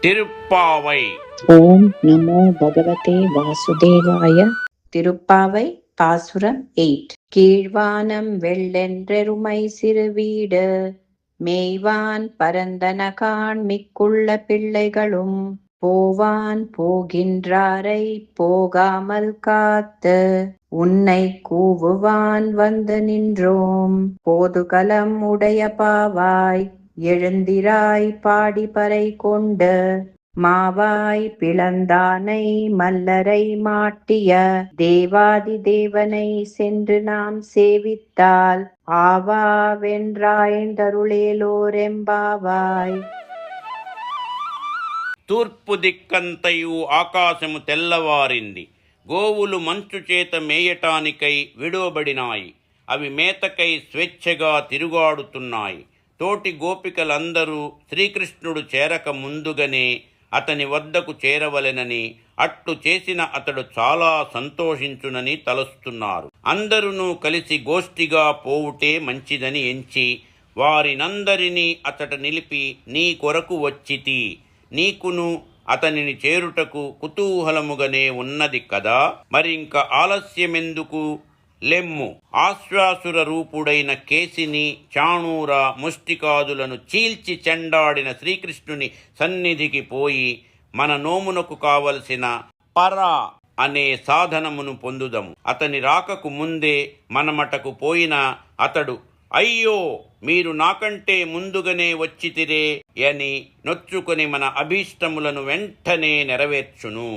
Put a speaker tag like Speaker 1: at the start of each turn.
Speaker 1: திருப்பாவை.
Speaker 2: ஓம் நமோ பகவதே வாசுதேவாய. திருப்பாவை பாசுரம் 8. கீழ்வானம் வெள்ளென்றெருமை சிறுவீடு மேய்வான் பரந்தனகான் மிக்குள்ள பிள்ளைகளும் போவான் போகின்றாரை போகாமல் காத்து உன்னை கூவுவான் வந்து நின்றோம். போதுகலம் உடைய பாவாய் எழுந்திராய் பாடிபறை கொண்டு மாவாய் பிளந்தானை மல்லரை மாட்டிய தேவாதி தேவனை சென்று நாம் சேவித்தால் ఆవావెండ్రాయిందరుళేలోరెంబావాయ్.
Speaker 1: తూర్పు దిక్కంతయు ఆకాశము తెల్లవారింది. గోవులు మంచు చేత మేయటానికై విడువబడినాయి. అవి మేతకై స్వేచ్ఛగా తిరుగాడుతున్నాయి. తోటి గోపికలందరూ శ్రీకృష్ణుడు చేరక ముందుగానే అతని వద్దకు చేరవలెనని, అట్లు చేసిన అతడు చాలా సంతోషించునని తలస్తున్నారు. అందరూ కలిసి గోష్ఠిగా పోవుటే మంచిదని ఎంచి వారినందరినీ అతట నిలిపి నీ కొరకు వచ్చితి, నీకును అతనిని చేరుటకు కుతూహలముగానే ఉన్నది కదా, మరింక ఆలస్యమెందుకు, లెమ్ము. ఆశ్వాసుర రూపుడైన కేసిని, చాణూర, ముష్టికాదులను చీల్చి చెండాడిన శ్రీకృష్ణుని సన్నిధికి పోయి మన నోమునకు కావలసిన పరా అనే సాధనమును పొందుదము. అతని రాకకు ముందే మనమటకు పోయిన అతడు అయ్యో మీరు నాకంటే ముందుగానే వచ్చితిరే అని నొచ్చుకొని మన అభీష్టములను వెంటనే నెరవేర్చును.